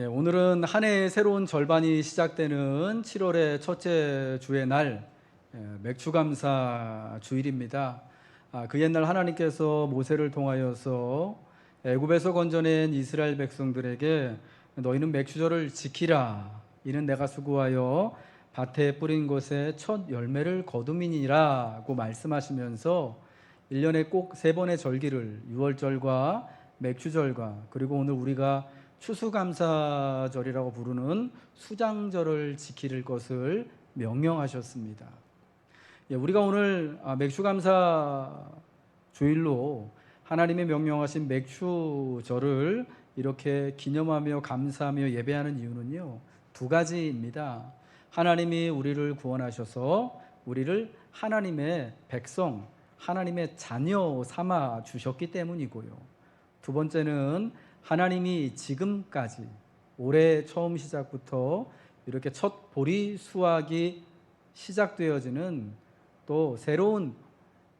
오늘은 한 해의 새로운 절반이 시작되는 7월의 첫째 주의 날, 맥추감사 주일입니다. 그 옛날 하나님께서 모세를 통하여서 애굽에서 건져낸 이스라엘 백성들에게 너희는 맥추절을 지키라. 이는 내가 수고하여 밭에 뿌린 것에 첫 열매를 거둠이니라고 말씀하시면서 1년에 꼭 3번의 절기를 유월절과 맥추절과 그리고 오늘 우리가 추수감사절이라고 부르는 수장절을 지킬 것을 명령하셨습니다. 우리가 오늘 맥추감사 주일로 하나님의 명령하신 맥추절을 이렇게 기념하며 감사하며 예배하는 이유는요, 2가지입니다. 하나님이 우리를 구원하셔서 우리를 하나님의 백성, 하나님의 자녀 삼아 주셨기 때문이고요. 2번째는 하나님이 지금까지 올해 처음 시작부터 이렇게 첫 보리 수확이 시작되어지는 또 새로운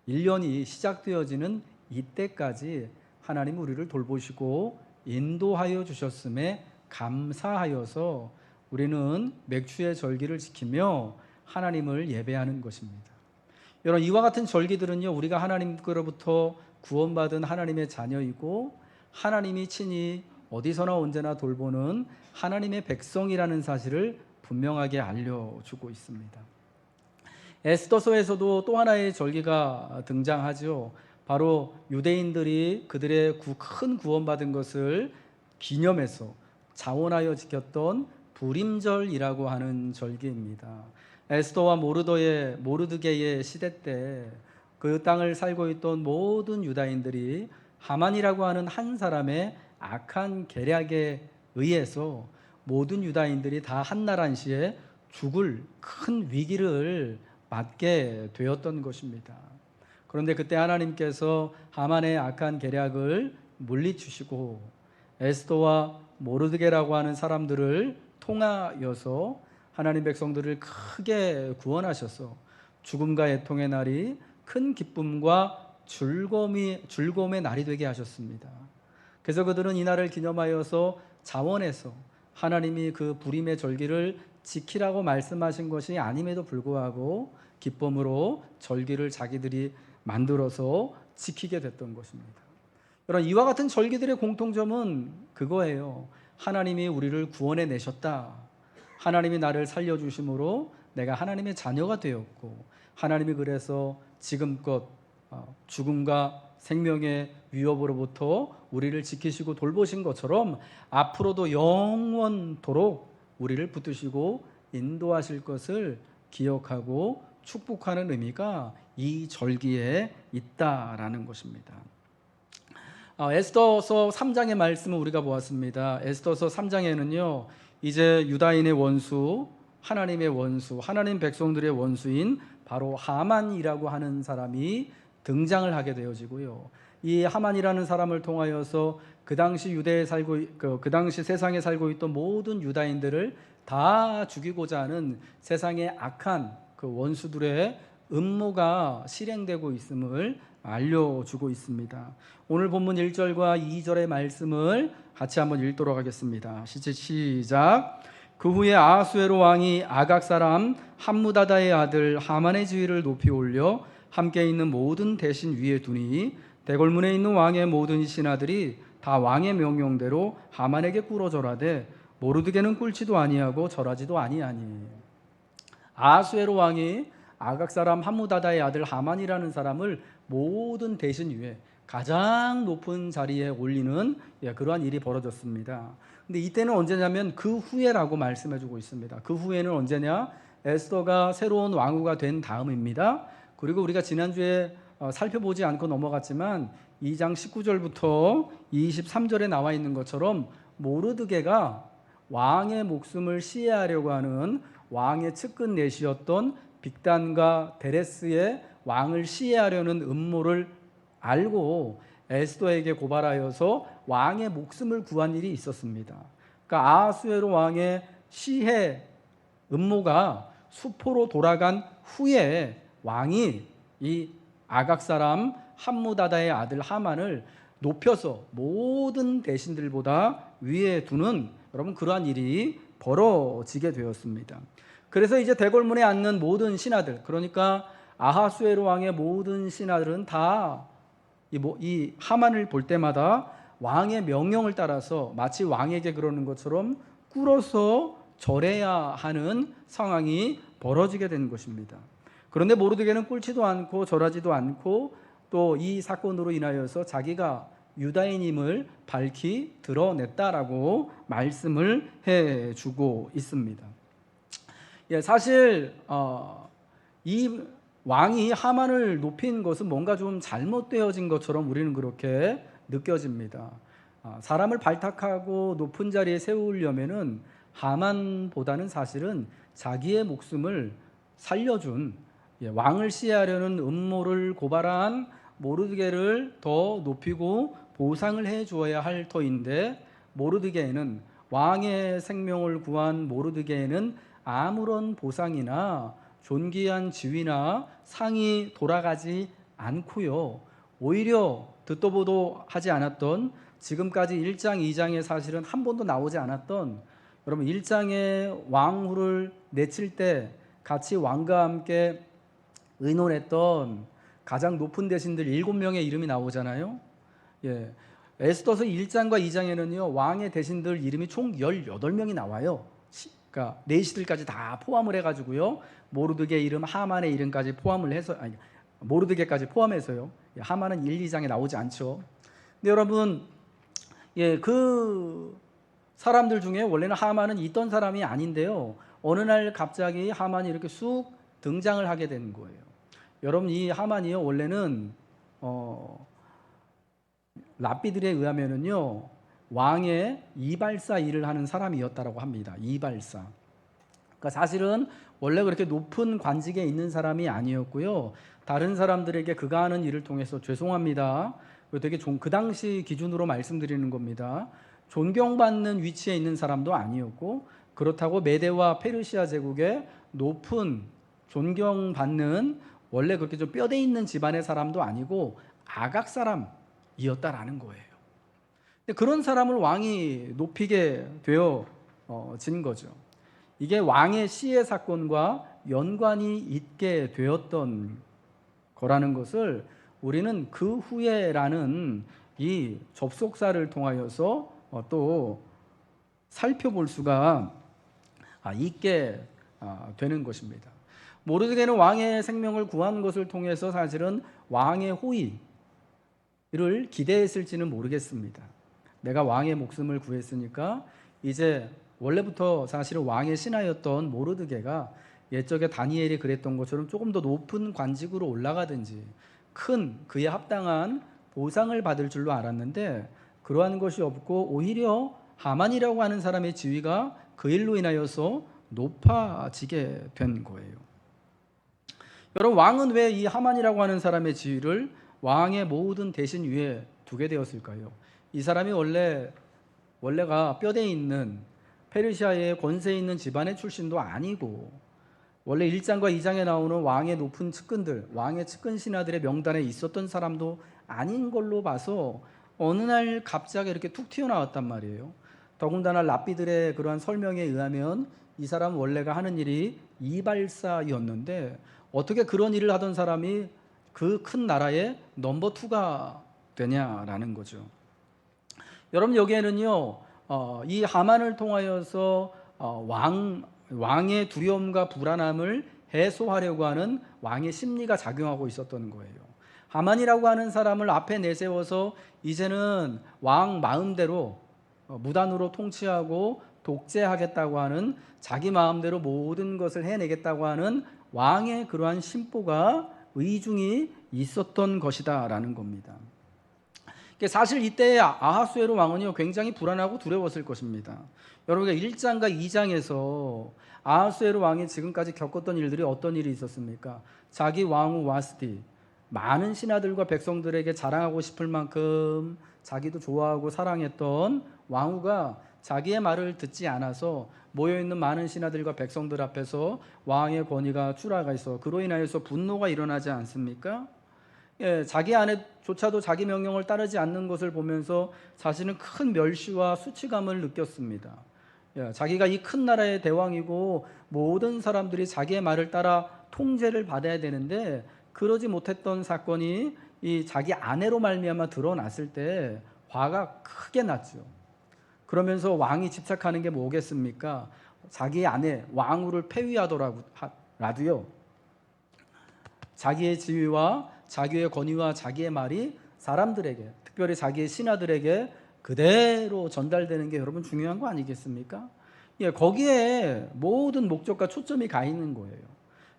1년이 시작되어지는 이때까지 하나님 우리를 돌보시고 인도하여 주셨음에 감사하여서 우리는 맥추의 절기를 지키며 하나님을 예배하는 것입니다. 여러분, 이와 같은 절기들은요, 우리가 하나님께로부터 구원받은 하나님의 자녀이고 하나님이 친히 어디서나 언제나 돌보는 하나님의 백성이라는 사실을 분명하게 알려주고 있습니다. 에스더서에서도 또 하나의 절기가 등장하죠. 바로 유대인들이 그들의 큰 구원받은 것을 기념해서 자원하여 지켰던 부림절이라고 하는 절기입니다. 에스더와 모르드게의 시대 때 그 땅을 살고 있던 모든 유다인들이 하만이라고 하는 한 사람의 악한 계략에 의해서 모든 유다인들이 다 한나라시에 죽을 큰 위기를 맞게 되었던 것입니다. 그런데 그때 하나님께서 하만의 악한 계략을 물리치시고 에스더와 모르드게라고 하는 사람들을 통하여서 하나님 백성들을 크게 구원하셔서 죽음과 애통의 날이 큰 기쁨과 즐거움의 날이 되게 하셨습니다. 그래서 그들은 이 날을 기념하여서 자원해서 하나님이 그 부림의 절기를 지키라고 말씀하신 것이 아님에도 불구하고 기쁨으로 절기를 자기들이 만들어서 지키게 됐던 것입니다. 여러분, 이와 같은 절기들의 공통점은 그거예요. 하나님이 우리를 구원해 내셨다. 하나님이 나를 살려주심으로 내가 하나님의 자녀가 되었고, 하나님이 그래서 지금껏 죽음과 생명의 위협으로부터 우리를 지키시고 돌보신 것처럼 앞으로도 영원토록 우리를 붙드시고 인도하실 것을 기억하고 축복하는 의미가 이 절기에 있다라는 것입니다. 에스더서 3장의 말씀을 우리가 보았습니다. 에스더서 3장에는요, 이제 유다인의 원수, 하나님의 원수, 하나님 백성들의 원수인 바로 하만이라고 하는 사람이 등장을 하게 되어지고요. 이 하만이라는 사람을 통하여서 그 당시 그 당시 세상에 살고 있던 모든 유다인들을 다 죽이고자 하는 세상의 악한 그 원수들의 음모가 실행되고 있음을 알려주고 있습니다. 오늘 본문 1절과 2절의 말씀을 같이 한번 읽도록 하겠습니다. 시작. 그 후에 아하수에로 왕이 아각 사람 함무다다의 아들 하만의 지위를 높이 올려 함께 있는 모든 대신 위에 두니 대궐문에 있는 왕의 모든 신하들이 다 왕의 명령대로 하만에게 꿇어 절하되 모르드게는 꿇지도 아니하고 절하지도 아니하니. 아하수에로 왕이 아각 사람 함무다다의 아들 하만이라는 사람을 모든 대신 위에 가장 높은 자리에 올리는 그러한 일이 벌어졌습니다. 근데 이때는 언제냐면 그 후에라고 말씀해주고 있습니다. 그 후에는 언제냐? 에스더가 새로운 왕후가 된 다음입니다. 그리고 우리가 지난주에 살펴보지 않고 넘어갔지만 2장 19절부터 23절에 나와 있는 것처럼 모르드게가 왕의 목숨을 시해하려고 하는 왕의 측근 내시였던 빅단과 데레스의 왕을 시해하려는 음모를 알고 에스더에게 고발하여서 왕의 목숨을 구한 일이 있었습니다. 그러니까 아하수에로 왕의 시해 음모가 수포로 돌아간 후에 왕이 이 아각 사람 함무다다의 아들 하만을 높여서 모든 대신들보다 위에 두는 여러분 그러한 일이 벌어지게 되었습니다. 그래서 이제 대궐문에 앉는 모든 신하들, 그러니까 아하수에로 왕의 모든 신하들은 다 이 하만을 볼 때마다 왕의 명령을 따라서 마치 왕에게 그러는 것처럼 꿇어서 절해야 하는 상황이 벌어지게 된 것입니다. 그런데 모르드게는 꿇지도 않고 절하지도 않고 또 이 사건으로 인하여서 자기가 유다인임을 밝히 드러냈다라고 말씀을 해주고 있습니다. 사실 이 왕이 하만을 높인 것은 뭔가 좀 잘못되어진 것처럼 우리는 그렇게 느껴집니다. 사람을 발탁하고 높은 자리에 세우려면은 하만보다는 사실은 자기의 목숨을 살려준 왕을 시해하려는 음모를 고발한 모르드게를 더 높이고 보상을 해 주어야 할 터인데, 모르드게는 왕의 생명을 구한 모르드게에는 아무런 보상이나 존귀한 지위나 상이 돌아가지 않고요, 오히려 듣도 보도 하지 않았던, 지금까지 1장 2장에 사실은 한 번도 나오지 않았던, 여러분 1장에 왕후를 내칠 때 같이 왕과 함께 의논했던 가장 높은 대신들 7명의 이름이 나오잖아요. 에스더서 1장과 2장에는요 왕의 대신들 이름이 총 18명이 나와요. 그러니까 내시들까지 다 포함을 해가지고요, 모르드게 이름, 하만의 이름까지 포함을 해서, 모르드게까지 포함해서요. 하만은 1, 2장에 나오지 않죠. 근데 여러분, 그 사람들 중에 원래는 하만은 있던 사람이 아닌데요, 어느 날 갑자기 하만이 이렇게 쑥 등장을 하게 된 거예요. 여러분, 이 하만이요 원래는 랍비들에 의하면은요 왕의 이발사 일을 하는 사람이었다라고 합니다. 이발사. 그러니까 사실은 원래 그렇게 높은 관직에 있는 사람이 아니었고요, 다른 사람들에게 그가 하는 일을 통해서, 죄송합니다, 되게 그 당시 기준으로 말씀드리는 겁니다, 존경받는 위치에 있는 사람도 아니었고, 그렇다고 메데와 페르시아 제국의 높은 존경받는, 원래 그렇게 좀 뼈대 있는 집안의 사람도 아니고 아각 사람이었다라는 거예요. 그런 사람을 왕이 높이게 되어진 거죠. 이게 왕의 시해 사건과 연관이 있게 되었던 거라는 것을 우리는 그 후에라는 이 접속사를 통하여서 또 살펴볼 수가 있게 되는 것입니다. 모르드게는 왕의 생명을 구한 것을 통해서 사실은 왕의 호의를 기대했을지는 모르겠습니다. 내가 왕의 목숨을 구했으니까 이제, 원래부터 사실은 왕의 신하였던 모르드게가 옛적에 다니엘이 그랬던 것처럼 조금 더 높은 관직으로 올라가든지 큰 그에 합당한 보상을 받을 줄로 알았는데, 그러한 것이 없고 오히려 하만이라고 하는 사람의 지위가 그 일로 인하여서 높아지게 된 거예요. 여러분, 왕은 왜 이 하만이라고 하는 사람의 지위를 왕의 모든 대신 위에 두게 되었을까요? 이 사람이 원래가 뼈대 있는 페르시아의 권세 있는 집안의 출신도 아니고, 원래 1장과 2장에 나오는 왕의 높은 측근들, 왕의 측근 신하들의 명단에 있었던 사람도 아닌 걸로 봐서 어느 날 갑자기 이렇게 툭 튀어나왔단 말이에요. 더군다나 랍비들의 그러한 설명에 의하면 이 사람은 원래가 하는 일이 이발사였는데, 어떻게 그런 일을 하던 사람이 그 큰 나라의 넘버 2가 되냐라는 거죠. 여러분, 여기에는요 이 하만을 통하여서 왕의 두려움과 불안함을 해소하려고 하는 왕의 심리가 작용하고 있었던 거예요. 하만이라고 하는 사람을 앞에 내세워서 이제는 왕 마음대로 무단으로 통치하고 독재하겠다고 하는, 자기 마음대로 모든 것을 해내겠다고 하는 왕의 그러한 심보가 의중이 있었던 것이다 라는 겁니다. 사실 이때의 아하수에로 왕은요 굉장히 불안하고 두려웠을 것입니다. 여러분, 1장과 2장에서 아하수에로 왕이 지금까지 겪었던 일들이 어떤 일이 있었습니까? 자기 왕후 와스티, 많은 신하들과 백성들에게 자랑하고 싶을 만큼 자기도 좋아하고 사랑했던 왕후가 자기의 말을 듣지 않아서 모여있는 많은 신하들과 백성들 앞에서 왕의 권위가 추락해 있어 그로 인하여서 분노가 일어나지 않습니까? 자기 아내조차도 자기 명령을 따르지 않는 것을 보면서 자신은 큰 멸시와 수치감을 느꼈습니다. 자기가 이 큰 나라의 대왕이고 모든 사람들이 자기의 말을 따라 통제를 받아야 되는데 그러지 못했던 사건이 이 자기 아내로 말미암아 드러났을 때 화가 크게 났죠. 그러면서 왕이 집착하는 게 뭐겠습니까? 자기의 아내 왕후를 폐위하더라도요, 자기의 지위와 자기의 권위와 자기의 말이 사람들에게, 특별히 자기의 신하들에게 그대로 전달되는 게 여러분 중요한 거 아니겠습니까? 거기에 모든 목적과 초점이 가 있는 거예요.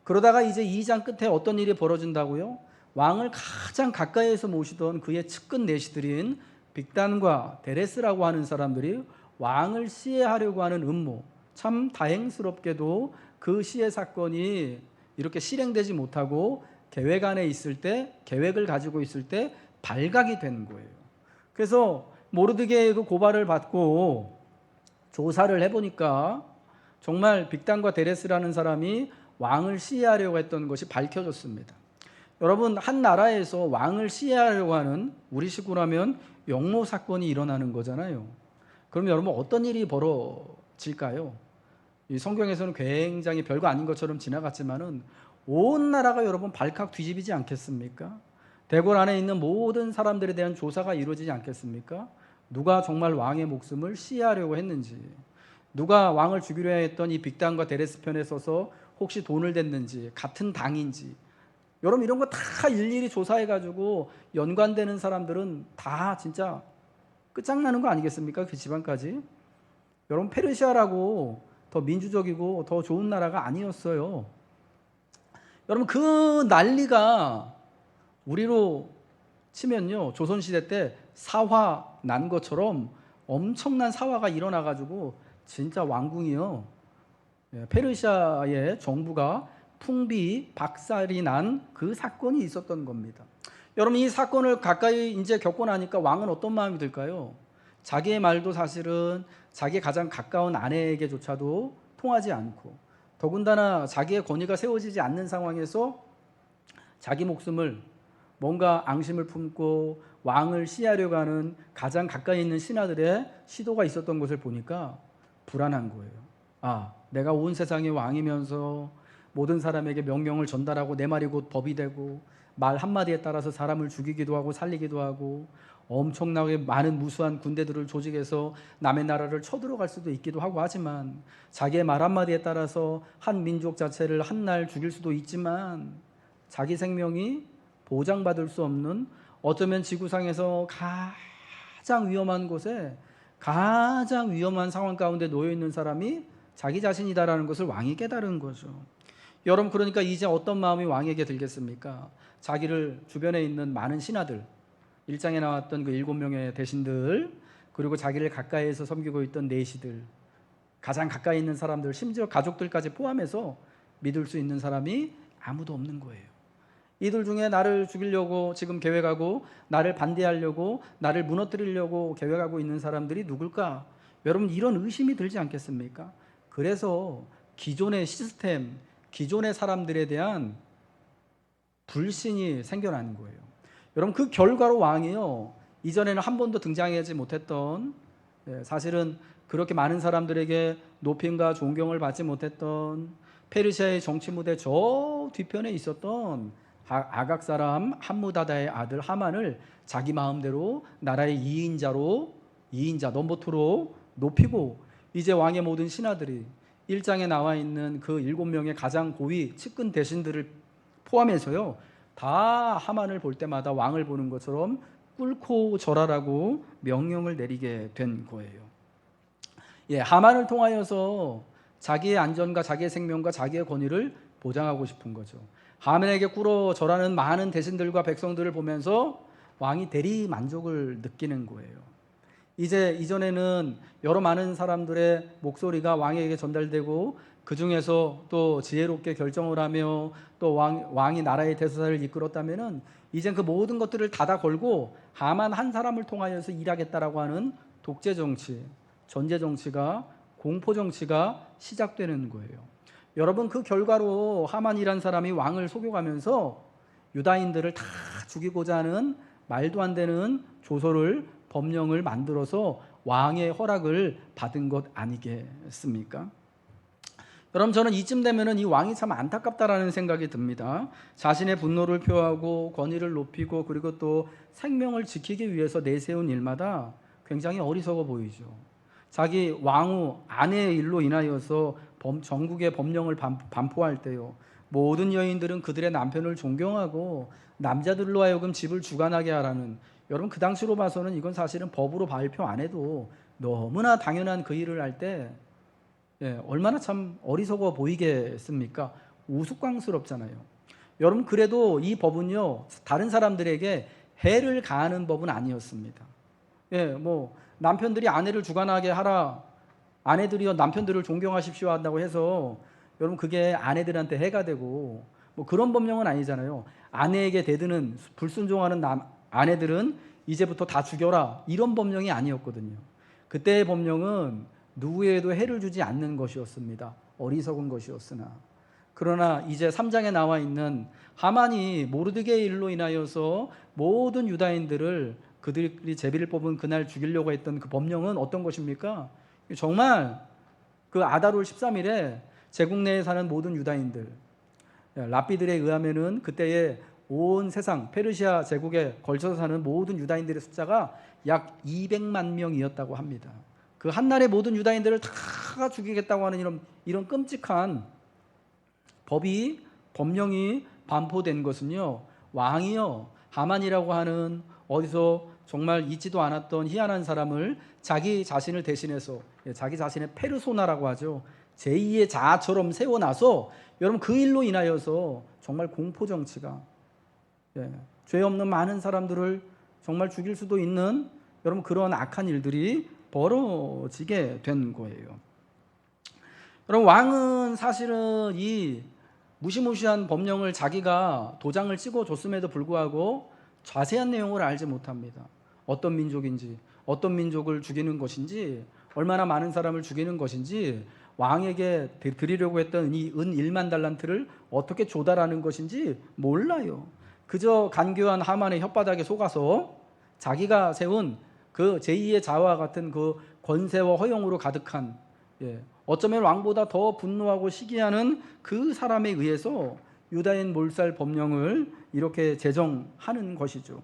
그러다가 이제 2장 끝에 어떤 일이 벌어진다고요? 왕을 가장 가까이에서 모시던 그의 측근 내시들인 빅단과 데레스라고 하는 사람들이 왕을 시해하려고 하는 음모, 참 다행스럽게도 그 시해 사건이 이렇게 실행되지 못하고 계획을 가지고 있을 때 발각이 된 거예요. 그래서 모르드게의 그 고발을 받고 조사를 해보니까 정말 빅단과 데레스라는 사람이 왕을 시해하려고 했던 것이 밝혀졌습니다. 여러분, 한 나라에서 왕을 시해하려고 하는, 우리식으로 하면 영모 사건이 일어나는 거잖아요. 그럼 여러분 어떤 일이 벌어질까요? 이 성경에서는 굉장히 별거 아닌 것처럼 지나갔지만은 온 나라가 여러분 발칵 뒤집이지 않겠습니까? 대궐 안에 있는 모든 사람들에 대한 조사가 이루어지지 않겠습니까? 누가 정말 왕의 목숨을 시해하려고 했는지, 누가 왕을 죽이려 했던 이 빅단과 데레스 편에 서서 혹시 돈을 댔는지, 같은 당인지, 여러분 이런 거 다 일일이 조사해가지고 연관되는 사람들은 다 진짜 끝장나는 거 아니겠습니까? 그 집안까지. 여러분 페르시아라고 더 민주적이고 더 좋은 나라가 아니었어요. 여러분 그 난리가 우리로 치면요, 조선시대 때 사화 난 것처럼 엄청난 사화가 일어나가지고 진짜 왕궁이요, 페르시아의 정부가 풍비 박살이 난 그 사건이 있었던 겁니다. 여러분 이 사건을 가까이 이제 겪고 나니까 왕은 어떤 마음이 들까요? 자기의 말도 사실은 자기 가장 가까운 아내에게조차도 통하지 않고, 더군다나 자기의 권위가 세워지지 않는 상황에서 자기 목숨을, 뭔가 앙심을 품고 왕을 시해하려고 하는 가장 가까이 있는 신하들의 시도가 있었던 것을 보니까 불안한 거예요. 내가 온 세상의 왕이면서 모든 사람에게 명령을 전달하고 내 말이 곧 법이 되고 말 한마디에 따라서 사람을 죽이기도 하고 살리기도 하고 엄청나게 많은 무수한 군대들을 조직해서 남의 나라를 쳐들어갈 수도 있기도 하고 하지만, 자기의 말 한마디에 따라서 한 민족 자체를 한 날 죽일 수도 있지만, 자기 생명이 보장받을 수 없는, 어쩌면 지구상에서 가장 위험한 곳에 가장 위험한 상황 가운데 놓여 있는 사람이 자기 자신이다라는 것을 왕이 깨달은 거죠. 여러분 그러니까 이제 어떤 마음이 왕에게 들겠습니까? 자기를 주변에 있는 많은 신하들, 1장에 나왔던 그 7명의 대신들, 그리고 자기를 가까이에서 섬기고 있던 내시들, 가장 가까이 있는 사람들, 심지어 가족들까지 포함해서 믿을 수 있는 사람이 아무도 없는 거예요. 이들 중에 나를 죽이려고 지금 계획하고 나를 반대하려고 나를 무너뜨리려고 계획하고 있는 사람들이 누굴까? 여러분 이런 의심이 들지 않겠습니까? 그래서 기존의 시스템, 기존의 사람들에 대한 불신이 생겨나는 거예요. 여러분 그 결과로 왕이요, 이전에는 한 번도 등장하지 못했던, 사실은 그렇게 많은 사람들에게 높임과 존경을 받지 못했던 페르시아의 정치 무대 저 뒤편에 있었던 아각 사람 함무다다의 아들 하만을 자기 마음대로 나라의 2인자 넘버 2로 높이고, 이제 왕의 모든 신하들이 1장에 나와 있는 그 7명의 가장 고위 측근 대신들을 포함해서요, 다 하만을 볼 때마다 왕을 보는 것처럼 꿇고 절하라고 명령을 내리게 된 거예요. 하만을 통하여서 자기의 안전과 자기의 생명과 자기의 권위를 보장하고 싶은 거죠. 하만에게 꿇어 절하는 많은 대신들과 백성들을 보면서 왕이 대리 만족을 느끼는 거예요. 이제 이전에는 여러 많은 사람들의 목소리가 왕에게 전달되고 그 중에서 또 지혜롭게 결정을 하며 또 왕이 나라의 대서사를 이끌었다면은 이젠 그 모든 것들을 닫아 걸고 하만 한 사람을 통하여서 일하겠다라고 하는 독재 정치, 전제 정치가, 공포 정치가 시작되는 거예요. 여러분 그 결과로 하만이란 사람이 왕을 속여가면서 유다인들을 다 죽이고자 하는 말도 안 되는 조서를, 법령을 만들어서 왕의 허락을 받은 것 아니겠습니까? 여러분, 저는 이쯤 되면은 이 왕이 참 안타깝다라는 생각이 듭니다. 자신의 분노를 표하고 권위를 높이고 그리고 또 생명을 지키기 위해서 내세운 일마다 굉장히 어리석어 보이죠. 자기 왕후 아내의 일로 인하여서 전국의 법령을 반포할 때요, 모든 여인들은 그들의 남편을 존경하고 남자들로 하여금 집을 주관하게 하라는, 여러분 그 당시로 봐서는 이건 사실은 법으로 발표 안 해도 너무나 당연한 그 일을 할 때 얼마나 참 어리석어 보이겠습니까? 우스꽝스럽잖아요. 여러분, 그래도 이 법은요, 다른 사람들에게 해를 가하는 법은 아니었습니다. 뭐 남편들이 아내를 주관하게 하라, 아내들이요 남편들을 존경하십시오 한다고 해서 여러분 그게 아내들한테 해가 되고 뭐 그런 법령은 아니잖아요. 아내에게 대드는 불순종하는 아내들은 이제부터 다 죽여라, 이런 법령이 아니었거든요. 그때의 법령은 누구에도 해를 주지 않는 것이었습니다. 어리석은 것이었으나, 그러나 이제 3장에 나와 있는 하만이 모르드게의 일로 인하여서 모든 유다인들을 그들이 제비를 뽑은 그날 죽이려고 했던 그 법령은 어떤 것입니까? 정말 그 아다롤 13일에 제국 내에 사는 모든 유다인들, 랍비들에 의하면은 그때의 온 세상 페르시아 제국에 걸쳐서 사는 모든 유다인들의 숫자가 약 200만 명이었다고 합니다. 그 한날에 모든 유다인들을 다 죽이겠다고 하는 이런 끔찍한 법령이 반포된 것은요, 왕이요 하만이라고 하는 어디서 정말 있지도 않았던 희한한 사람을 자기 자신을 대신해서, 자기 자신의 페르소나라고 하죠, 제2의 자아처럼 세워놔서 여러분 그 일로 인하여서 정말 공포 정치가, 죄 없는 많은 사람들을 정말 죽일 수도 있는 여러분 그런 악한 일들이 벌어지게 된 거예요. 여러분, 왕은 사실은 이 무시무시한 법령을 자기가 도장을 찍어줬음에도 불구하고 자세한 내용을 알지 못합니다. 어떤 민족인지, 어떤 민족을 죽이는 것인지, 얼마나 많은 사람을 죽이는 것인지, 왕에게 드리려고 했던 이 은 1만 달란트를 어떻게 조달하는 것인지 몰라요. 그저 간교한 하만의 혓바닥에 속아서 자기가 세운 그 제2의 자와 같은 그 권세와 허용으로 가득한, 어쩌면 왕보다 더 분노하고 시기하는 그 사람에 의해서 유다인 몰살 법령을 이렇게 제정하는 것이죠.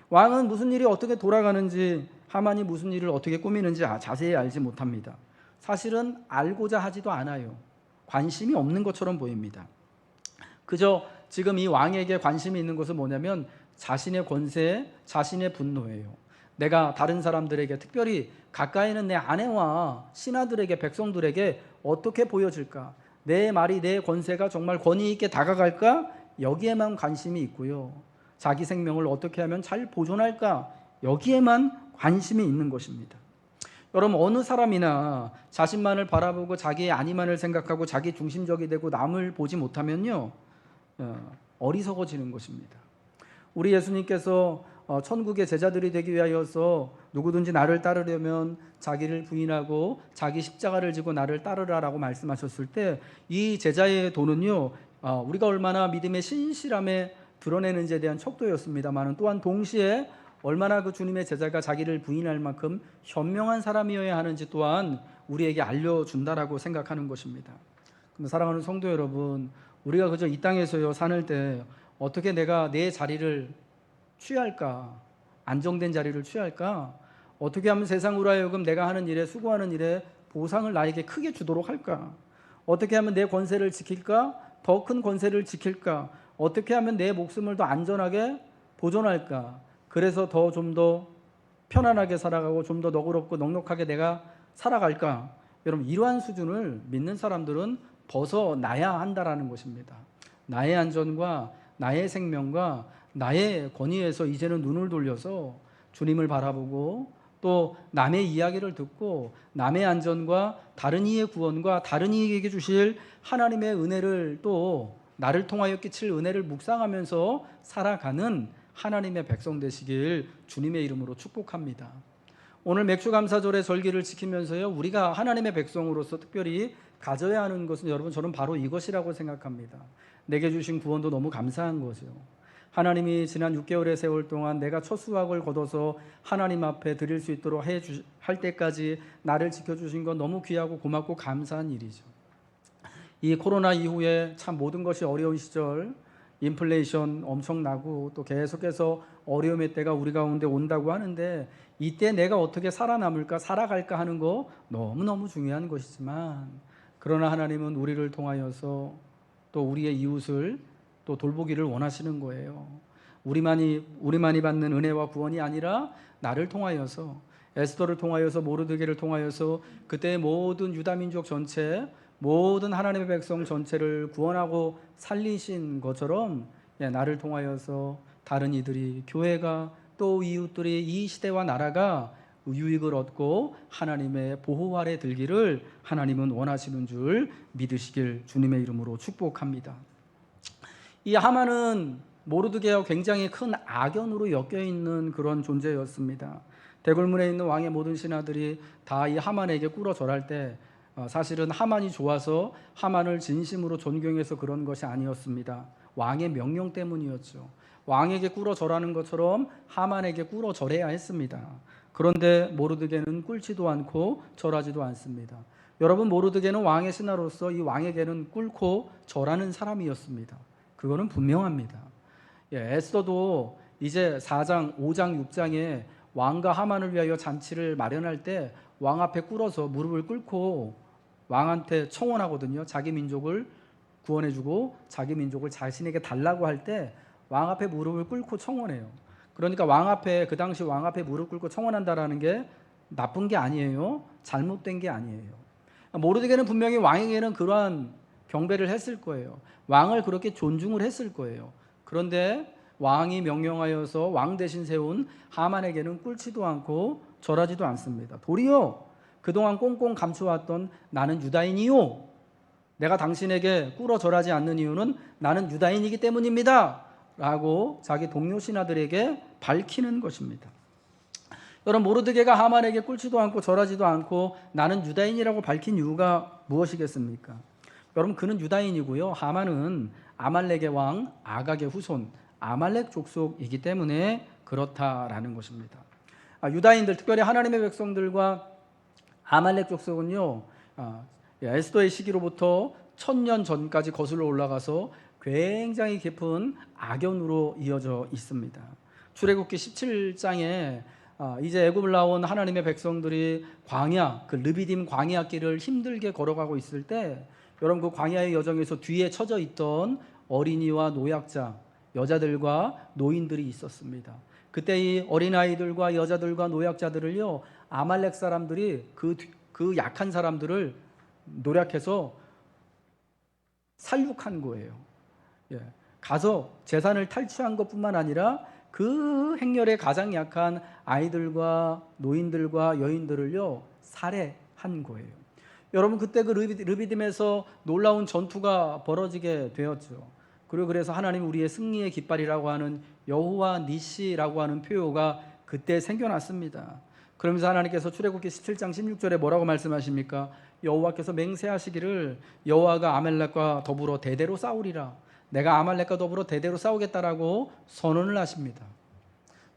왕은 무슨 일이 어떻게 돌아가는지, 하만이 무슨 일을 어떻게 꾸미는지 자세히 알지 못합니다. 사실은 알고자 하지도 않아요. 관심이 없는 것처럼 보입니다. 그저 지금 이 왕에게 관심이 있는 것은 뭐냐면 자신의 권세, 자신의 분노예요. 내가 다른 사람들에게, 특별히 가까이 있는 내 아내와 신하들에게, 백성들에게 어떻게 보여질까? 내 말이, 내 권세가 정말 권위 있게 다가갈까? 여기에만 관심이 있고요. 자기 생명을 어떻게 하면 잘 보존할까? 여기에만 관심이 있는 것입니다. 여러분, 어느 사람이나 자신만을 바라보고 자기의 안위만을 생각하고 자기 중심적이 되고 남을 보지 못하면요, 어리석어지는 것입니다. 우리 예수님께서 천국의 제자들이 되기 위하여서 누구든지 나를 따르려면 자기를 부인하고 자기 십자가를 지고 나를 따르라라고 말씀하셨을 때, 이 제자의 도는요, 우리가 얼마나 믿음의 신실함에 드러내는지에 대한 척도였습니다만, 또한 동시에 얼마나 그 주님의 제자가 자기를 부인할 만큼 현명한 사람이어야 하는지 또한 우리에게 알려준다라고 생각하는 것입니다. 근데 사랑하는 성도 여러분, 우리가 그저 이 땅에서요 사는 때 어떻게 내가 내 자리를 취할까? 안정된 자리를 취할까? 어떻게 하면 세상으로 하여금 내가 하는 일에, 수고하는 일에 보상을 나에게 크게 주도록 할까? 어떻게 하면 내 권세를 지킬까? 더 큰 권세를 지킬까? 어떻게 하면 내 목숨을 더 안전하게 보존할까? 그래서 좀 더 편안하게 살아가고 좀 더 너그럽고 넉넉하게 내가 살아갈까? 여러분, 이러한 수준을 믿는 사람들은 벗어나야 한다라는 것입니다. 나의 안전과 나의 생명과 나의 권위에서 이제는 눈을 돌려서 주님을 바라보고 또 남의 이야기를 듣고 남의 안전과 다른 이의 구원과 다른 이에게 주실 하나님의 은혜를, 또 나를 통하여 끼칠 은혜를 묵상하면서 살아가는 하나님의 백성 되시길 주님의 이름으로 축복합니다. 오늘 맥주감사절의 절기를 지키면서요, 우리가 하나님의 백성으로서 특별히 가져야 하는 것은, 여러분, 저는 바로 이것이라고 생각합니다. 내게 주신 구원도 너무 감사한 거죠. 하나님이 지난 6개월의 세월 동안 내가 첫 수확을 거둬서 하나님 앞에 드릴 수 있도록 할 때까지 나를 지켜주신 건 너무 귀하고 고맙고 감사한 일이죠. 이 코로나 이후에 참 모든 것이 어려운 시절, 인플레이션 엄청나고 또 계속해서 어려움의 때가 우리 가운데 온다고 하는데, 이때 내가 어떻게 살아남을까, 살아갈까 하는 거 너무너무 중요한 것이지만, 그러나 하나님은 우리를 통하여서 또 우리의 이웃을 또 돌보기를 원하시는 거예요. 우리만이 받는 은혜와 구원이 아니라 나를 통하여서, 에스더를 통하여서, 모르드게를 통하여서 그때의 모든 유다 민족 전체, 모든 하나님의 백성 전체를 구원하고 살리신 것처럼 나를 통하여서 다른 이들이, 교회가, 또 이웃들이, 이 시대와 나라가 유익을 얻고 하나님의 보호 아래 들기를 하나님은 원하시는 줄 믿으시길 주님의 이름으로 축복합니다. 이 하만은 모르드게와 굉장히 큰 악연으로 엮여있는 그런 존재였습니다. 대궐문에 있는 왕의 모든 신하들이 다 이 하만에게 꿇어 절할 때 사실은 하만이 좋아서 하만을 진심으로 존경해서 그런 것이 아니었습니다. 왕의 명령 때문이었죠. 왕에게 꿇어 절하는 것처럼 하만에게 꿇어 절해야 했습니다. 그런데 모르드게는 꿇지도 않고 절하지도 않습니다. 여러분, 모르드게는 왕의 신하로서 이 왕에게는 꿇고 절하는 사람이었습니다. 그거는 분명합니다. 에스더도 이제 4장, 5장, 6장에 왕과 하만을 위하여 잔치를 마련할 때 왕 앞에 꿇어서 무릎을 꿇고 왕한테 청원하거든요. 자기 민족을 구원해주고 자기 민족을 자신에게 달라고 할 때 왕 앞에 무릎을 꿇고 청원해요. 그러니까 그 당시 왕 앞에 무릎 꿇고 청원한다라는 게 나쁜 게 아니에요. 잘못된 게 아니에요. 모르드게는 분명히 왕에게는 그러한 경배를 했을 거예요. 왕을 그렇게 존중을 했을 거예요. 그런데 왕이 명령하여서 왕 대신 세운 하만에게는 꿇지도 않고 절하지도 않습니다. 도리어 그동안 꽁꽁 감추어왔던 나는 유다인이요, 내가 당신에게 꿇어 절하지 않는 이유는 나는 유다인이기 때문입니다 라고 자기 동료 신하들에게 밝히는 것입니다. 여러분, 모르드게가 하만에게 꿇지도 않고 절하지도 않고 나는 유다인이라고 밝힌 이유가 무엇이겠습니까? 여러분, 그는 유다인이고요, 하만은 아말렉의 왕 아각의 후손, 아말렉 족속이기 때문에 그렇다라는 것입니다. 유다인들, 특별히 하나님의 백성들과 아말렉 족속은요, 에스더의 시기로부터 1000년 전까지 거슬러 올라가서 굉장히 깊은 악연으로 이어져 있습니다. 출애굽기 17장에 이제 애굽을 나온 하나님의 백성들이 광야, 그 르비딤 광야 길을 힘들게 걸어가고 있을 때, 여러분, 그 광야의 여정에서 뒤에 처져 있던 어린이와 노약자, 여자들과 노인들이 있었습니다. 그때 이 어린아이들과 여자들과 노약자들을요, 아말렉 사람들이 그 약한 사람들을 노력해서 살육한 거예요. 가서 재산을 탈취한 것뿐만 아니라 그 행렬에 가장 약한 아이들과 노인들과 여인들을요, 살해한 거예요. 여러분, 그때 그 르비딤에서 놀라운 전투가 벌어지게 되었죠. 그리고 그래서 하나님 우리의 승리의 깃발이라고 하는 여호와 니시라고 하는 표어가 그때 생겨났습니다. 그러면서 하나님께서 출애굽기 17장 16절에 뭐라고 말씀하십니까? 여호와께서 맹세하시기를 여호와가 아말렉과 더불어 대대로 싸우리라, 내가 아말렉과 더불어 대대로 싸우겠다라고 선언을 하십니다.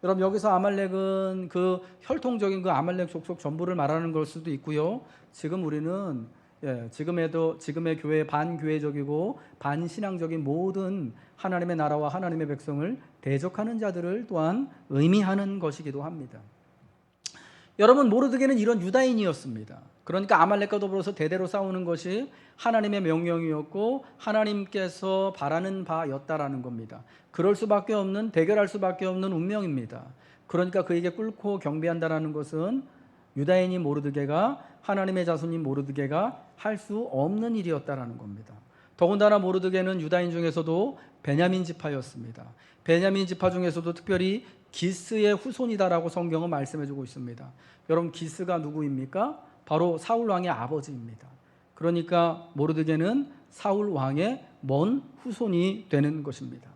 여러분, 여기서 아말렉은 그 혈통적인 그 아말렉 족속 전부를 말하는 걸 수도 있고요, 지금 우리는 지금의 교회, 반교회적이고 반신앙적인 모든 하나님의 나라와 하나님의 백성을 대적하는 자들을 또한 의미하는 것이기도 합니다. 여러분, 모르드게는 이런 유다인이었습니다. 그러니까 아말렉과 더불어서 대대로 싸우는 것이 하나님의 명령이었고 하나님께서 바라는 바였다라는 겁니다. 그럴 수밖에 없는, 대결할 수밖에 없는 운명입니다. 그러니까 그에게 꿇고 경배한다라는 것은 유다인인 모르드게가, 하나님의 자손인 모르드게가 할 수 없는 일이었다라는 겁니다. 더군다나 모르드게는 유다인 중에서도 베냐민 지파였습니다. 베냐민 지파 중에서도 특별히 기스의 후손이다라고 성경은 말씀해주고 있습니다. 여러분, 기스가 누구입니까? 바로 사울 왕의 아버지입니다. 그러니까 모르드게는 사울 왕의 먼 후손이 되는 것입니다.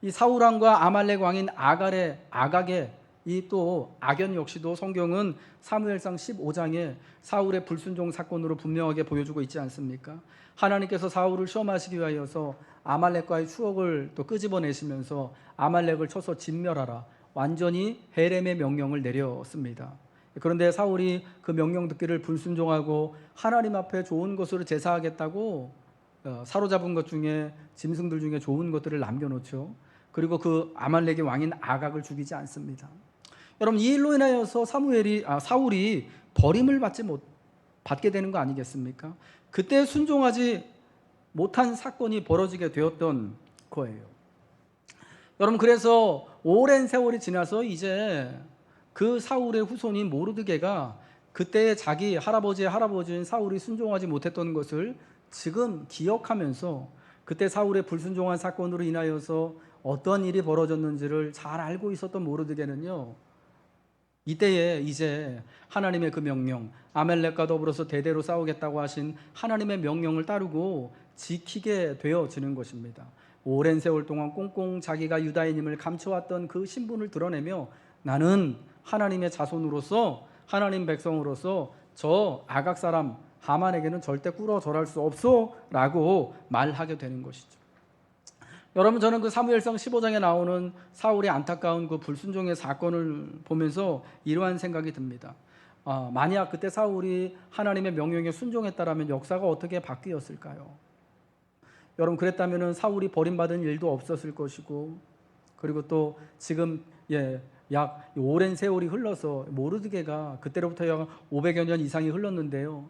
이 사울 왕과 아말렉 왕인 아각의 이 또 악연 역시도 성경은 사무엘상 15장에 사울의 불순종 사건으로 분명하게 보여주고 있지 않습니까? 하나님께서 사울을 시험하시기 위하여서 아말렉과의 추억을 또 끄집어내시면서 아말렉을 쳐서 진멸하라, 완전히 헤렘의 명령을 내렸습니다. 그런데 사울이 그 명령 듣기를 불순종하고 하나님 앞에 좋은 것으로 제사하겠다고 사로잡은 것 중에 짐승들 중에 좋은 것들을 남겨놓죠. 그리고 그 아말렉의 왕인 아각을 죽이지 않습니다. 여러분, 이 일로 인하여서 사울이 버림을 받게 되는 거 아니겠습니까? 그때 순종하지 못한 사건이 벌어지게 되었던 거예요. 여러분, 그래서 오랜 세월이 지나서 이제 그 사울의 후손인 모르드게가 그때의 자기 할아버지의 할아버지인 사울이 순종하지 못했던 것을 지금 기억하면서 그때 사울의 불순종한 사건으로 인하여서 어떤 일이 벌어졌는지를 잘 알고 있었던 모르드게는요, 이때에 이제 하나님의 그 명령, 아멜렉과 더불어서 대대로 싸우겠다고 하신 하나님의 명령을 따르고 지키게 되어지는 것입니다. 오랜 세월 동안 꽁꽁 자기가 유다인임을 감춰왔던 그 신분을 드러내며 나는 하나님의 자손으로서, 하나님 백성으로서 저 아각 사람 하만에게는 절대 꿇어 절할 수 없어 라고 말하게 되는 것이죠. 여러분, 저는 그 사무엘상 15장에 나오는 사울의 안타까운 그 불순종의 사건을 보면서 이러한 생각이 듭니다. 만약 그때 사울이 하나님의 명령에 순종했다라면 역사가 어떻게 바뀌었을까요? 여러분, 그랬다면 사울이 버림받은 일도 없었을 것이고, 그리고 또 지금 약 오랜 세월이 흘러서 모르드게가 그때로부터 약 500여 년 이상이 흘렀는데요,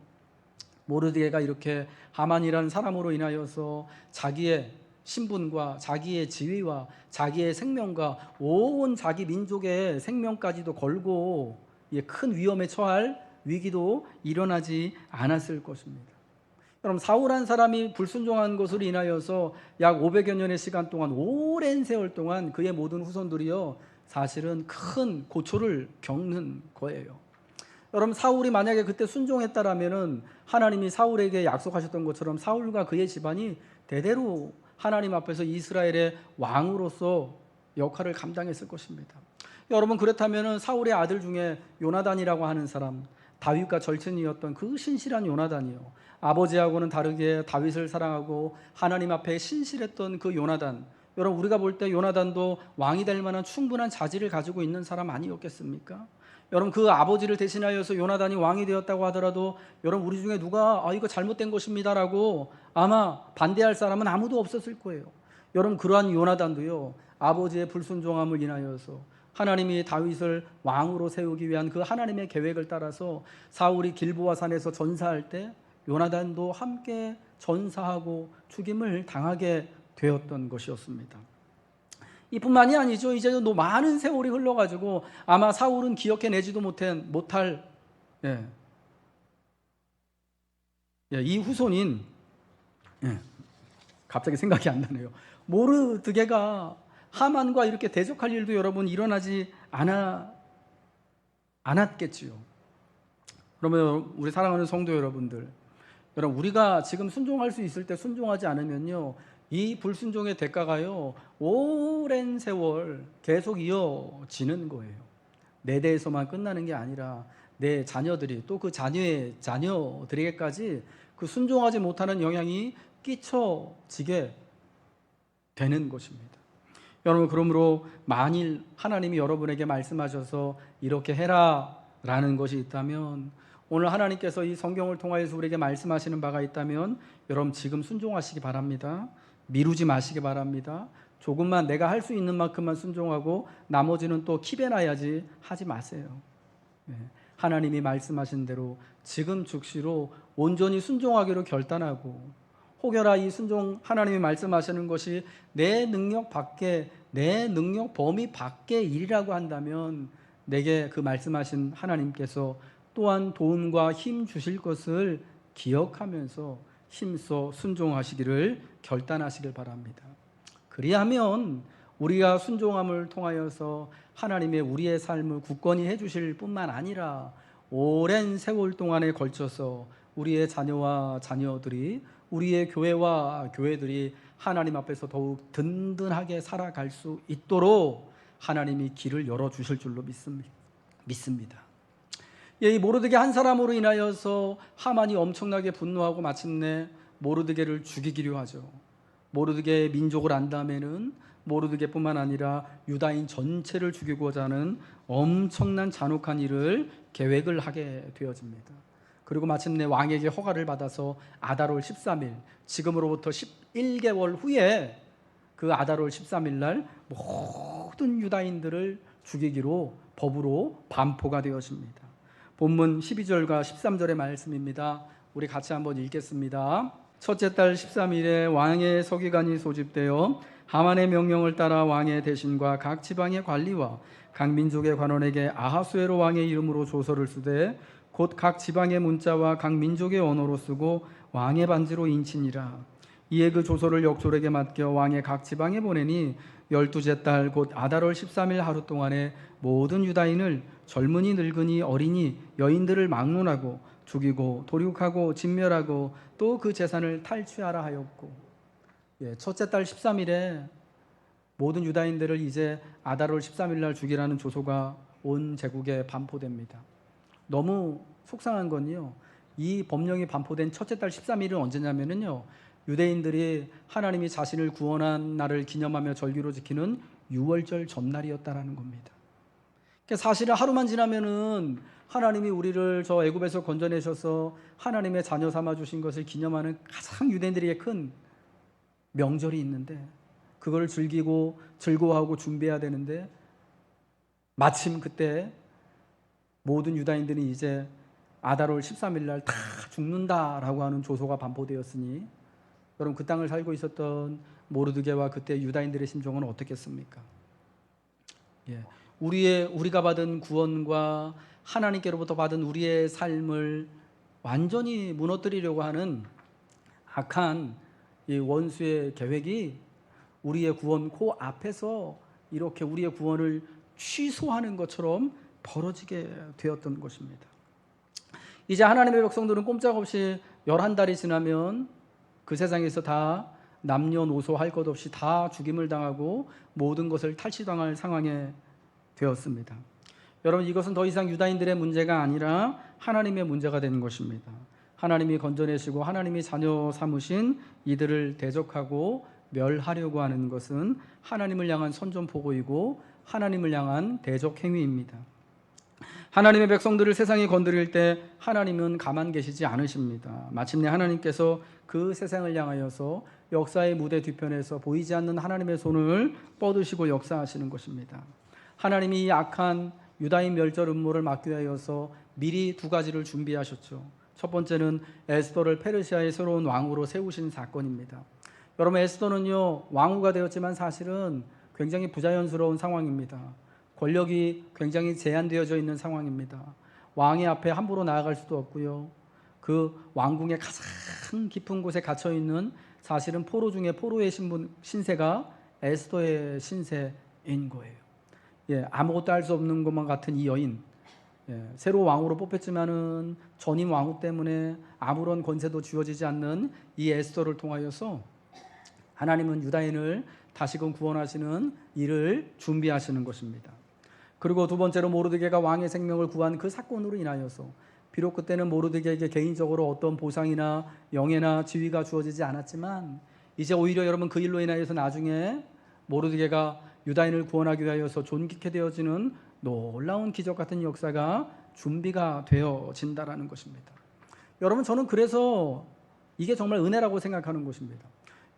모르드게가 이렇게 하만이라는 사람으로 인하여서 자기의 신분과 자기의 지위와 자기의 생명과 온 자기 민족의 생명까지도 걸고 큰 위험에 처할 위기도 일어나지 않았을 것입니다. 여러분, 사울한 사람이 불순종한 것으로 인하여서 약 500여 년의 시간 동안, 오랜 세월 동안 그의 모든 후손들이요 사실은 큰 고초를 겪는 거예요. 여러분, 사울이 만약에 그때 순종했다라면은 하나님이 사울에게 약속하셨던 것처럼 사울과 그의 집안이 대대로 하나님 앞에서 이스라엘의 왕으로서 역할을 감당했을 것입니다. 여러분, 그렇다면 사울의 아들 중에 요나단이라고 하는 사람, 다윗과 절친이었던 그 신실한 요나단이요, 아버지하고는 다르게 다윗을 사랑하고 하나님 앞에 신실했던 그 요나단, 여러분, 우리가 볼 때 요나단도 왕이 될 만한 충분한 자질을 가지고 있는 사람 아니었겠습니까? 여러분, 그 아버지를 대신하여서 요나단이 왕이 되었다고 하더라도 여러분, 우리 중에 누가 이거 잘못된 것입니다라고 아마 반대할 사람은 아무도 없었을 거예요. 여러분, 그러한 요나단도요 아버지의 불순종함을 인하여서 하나님이 다윗을 왕으로 세우기 위한 그 하나님의 계획을 따라서 사울이 길보아 산에서 전사할 때 요나단도 함께 전사하고 죽임을 당하게 되었던 것이었습니다. 이뿐만이 아니죠. 이제 많은 세월이 흘러가지고 아마 사울은 기억해내지도 못할 이 후손인 갑자기 생각이 안 나네요. 모르드게가 하만과 이렇게 대적할 일도 여러분 일어나지 않았겠지요. 그러면 우리 사랑하는 성도 여러분들, 여러분, 우리가 지금 순종할 수 있을 때 순종하지 않으면요, 이 불순종의 대가가요 오랜 세월 계속 이어지는 거예요. 내 대에서만 끝나는 게 아니라 내 자녀들이, 또 그 자녀의 자녀들에게까지 그 순종하지 못하는 영향이 끼쳐지게 되는 것입니다. 여러분, 그러므로 만일 하나님이 여러분에게 말씀하셔서 이렇게 해라 라는 것이 있다면, 오늘 하나님께서 이 성경을 통하여서 우리에게 말씀하시는 바가 있다면 여러분 지금 순종하시기 바랍니다. 미루지 마시기 바랍니다. 조금만 내가 할 수 있는 만큼만 순종하고 나머지는 또 킵해놔야지 하지 마세요. 하나님이 말씀하신 대로 지금 즉시로 온전히 순종하기로 결단하고, 혹여나 이 순종, 하나님이 말씀하시는 것이 내 능력 밖에, 내 능력 범위 밖의 일이라고 한다면 내게 그 말씀하신 하나님께서 또한 도움과 힘 주실 것을 기억하면서 힘써 순종하시기를 결단하시길 바랍니다. 그리하면 우리가 순종함을 통하여서 하나님의 우리의 삶을 굳건히 해주실 뿐만 아니라 오랜 세월 동안에 걸쳐서 우리의 자녀와 자녀들이, 우리의 교회와 교회들이 하나님 앞에서 더욱 든든하게 살아갈 수 있도록 하나님이 길을 열어주실 줄로 믿습니다. 이 모르드게 한 사람으로 인하여서 하만이 엄청나게 분노하고 마침내 모르드게를 죽이기로 하죠. 모르드게의 민족을 안다면은 모르드게뿐만 아니라 유다인 전체를 죽이고자 하는 엄청난 잔혹한 일을 계획을 하게 되어집니다. 그리고 마침내 왕에게 허가를 받아서 아달월 13일, 지금으로부터 11개월 후에 그 아달월 13일 날 모든 유다인들을 죽이기로 법으로 반포가 되어집니다. 본문 12절과 13절의 말씀입니다. 우리 같이 한번 읽겠습니다. 첫째 달 13일에 왕의 서기관이 소집되어 하만의 명령을 따라 왕의 대신과 각 지방의 관리와 각 민족의 관원에게 아하수에로 왕의 이름으로 조서를 쓰되 곧 각 지방의 문자와 각 민족의 언어로 쓰고 왕의 반지로 인치니라. 이에 그 조서를 역졸에게 맡겨 왕의 각 지방에 보내니 12째 달 곧 아달월 13일 하루 동안에 모든 유다인을 젊은이 늙은이 어린이 여인들을 막론하고 죽이고 도륙하고 진멸하고 또 그 재산을 탈취하라 하였고, 첫째 달 13일에 모든 유다인들을 이제 아달월 13일 날 죽이라는 조소가 온 제국에 반포됩니다. 너무 속상한 건요, 이 법령이 반포된 첫째 달 13일은 언제냐면요, 유대인들이 하나님이 자신을 구원한 날을 기념하며 절기로 지키는 유월절 전날이었다라는 겁니다. 그러니까 사실은 하루만 지나면은 하나님이 우리를 저 애굽에서 건져내셔서 하나님의 자녀 삼아 주신 것을 기념하는 가장 유대인들에게 큰 명절이 있는데, 그걸 즐기고 즐거워하고 준비해야 되는데 마침 그때 모든 유다인들이 이제 아달월 13일 날 다 죽는다라고 하는 조소가 반포되었으니 여러분, 그 땅을 살고 있었던 모르드게와 그때 유다인들의 심정은 어떻겠습니까? 우리가 받은 구원과 하나님께로부터 받은 우리의 삶을 완전히 무너뜨리려고 하는 악한 이 원수의 계획이 우리의 구원 코앞에서 이렇게 우리의 구원을 취소하는 것처럼 벌어지게 되었던 것입니다. 이제 하나님의 백성들은 꼼짝없이 11달이 지나면 그 세상에서 다 남녀노소 할 것 없이 다 죽임을 당하고 모든 것을 탈취당할 상황에 되었습니다. 여러분, 이것은 더 이상 유다인들의 문제가 아니라 하나님의 문제가 되는 것입니다. 하나님이 건져내시고 하나님이 자녀 삼으신 이들을 대적하고 멸하려고 하는 것은 하나님을 향한 선전포고이고 하나님을 향한 대적 행위입니다. 하나님의 백성들을 세상이 건드릴 때 하나님은 가만 계시지 않으십니다. 마침내 하나님께서 그 세상을 향하여서 역사의 무대 뒤편에서 보이지 않는 하나님의 손을 뻗으시고 역사하시는 것입니다. 하나님이 이 악한 유다인 멸절 음모를 막기 위하여서 미리 두 가지를 준비하셨죠. 첫 번째는 에스더를 페르시아의 새로운 왕으로 세우신 사건입니다. 여러분, 에스더는요, 왕후가 되었지만 사실은 굉장히 부자연스러운 상황입니다. 권력이 굉장히 제한되어져 있는 상황입니다. 왕의 앞에 함부로 나아갈 수도 없고요. 그 왕궁의 가장 깊은 곳에 갇혀 있는, 사실은 포로 중에 포로의 신세가 에스더의 신세인 거예요. 아무것도 할 수 없는 것만 같은 이 여인, 새로 왕으로 뽑혔지만은 전임 왕후 때문에 아무런 권세도 쥐어지지 않는 이 에스더를 통하여서 하나님은 유다인을 다시금 구원하시는 일을 준비하시는 것입니다. 그리고 두 번째로 모르드게가 왕의 생명을 구한 그 사건으로 인하여서 비록 그때는 모르드게에게 개인적으로 어떤 보상이나 영예나 지위가 주어지지 않았지만 이제 오히려 여러분, 그 일로 인하여서 나중에 모르드게가 유다인을 구원하기 위하여서 존귀케 되어지는 놀라운 기적 같은 역사가 준비가 되어진다라는 것입니다. 여러분, 저는 그래서 이게 정말 은혜라고 생각하는 것입니다.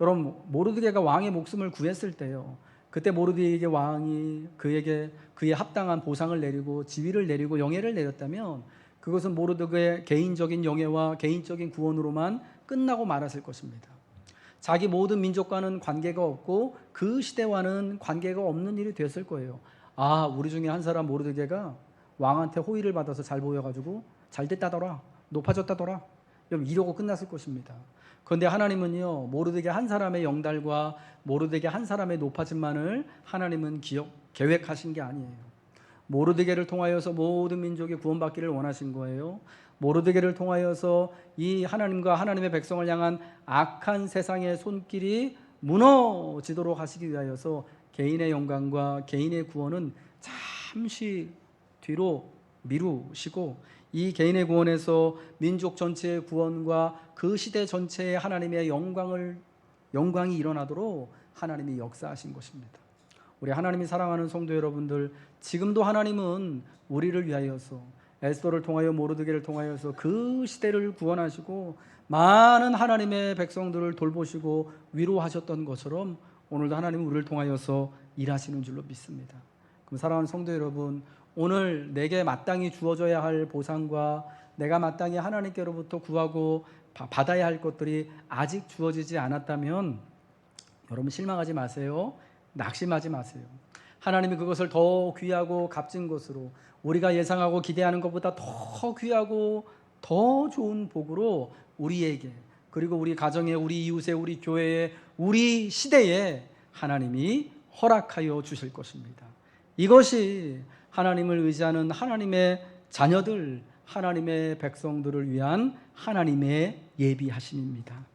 여러분, 모르드게가 왕의 목숨을 구했을 때요, 그때 모르드게에게 왕이 그에게 그에 합당한 보상을 내리고 지위를 내리고 영예를 내렸다면 그것은 모르드게의 개인적인 영예와 개인적인 구원으로만 끝나고 말았을 것입니다. 자기 모든 민족과는 관계가 없고 그 시대와는 관계가 없는 일이 됐을 거예요. 우리 중에 한 사람 모르드게가 왕한테 호의를 받아서 잘 보여가지고 잘 됐다더라, 높아졌다더라, 이러고 끝났을 것입니다. 그런데 하나님은요, 모르드게 한 사람의 영달과 모르드게 한 사람의 높아짐만을 하나님은 계획하신 게 아니에요. 모르드게를 통하여서 모든 민족이 구원받기를 원하신 거예요. 모르드게를 통하여서 이 하나님과 하나님의 백성을 향한 악한 세상의 손길이 무너지도록 하시기 위하여서 개인의 영광과 개인의 구원은 잠시 뒤로 미루시고 이 개인의 구원에서 민족 전체의 구원과 그 시대 전체의 하나님의 영광이 일어나도록 하나님이 역사하신 것입니다. 우리 하나님이 사랑하는 성도 여러분들, 지금도 하나님은 우리를 위하여서 에스더를 통하여 모르드게를 통하여서 그 시대를 구원하시고 많은 하나님의 백성들을 돌보시고 위로하셨던 것처럼 오늘도 하나님은 우리를 통하여서 일하시는 줄로 믿습니다. 그럼 사랑하는 성도 여러분, 오늘 내게 마땅히 주어져야 할 보상과 내가 마땅히 하나님께로부터 구하고 받아야 할 것들이 아직 주어지지 않았다면 여러분 실망하지 마세요. 낙심하지 마세요. 하나님이 그것을 더 귀하고 값진 것으로, 우리가 예상하고 기대하는 것보다 더 귀하고 더 좋은 복으로 우리에게, 그리고 우리 가정에, 우리 이웃에, 우리 교회에, 우리 시대에 하나님이 허락하여 주실 것입니다. 이것이 하나님을 의지하는 하나님의 자녀들, 하나님의 백성들을 위한 하나님의 예비하심입니다.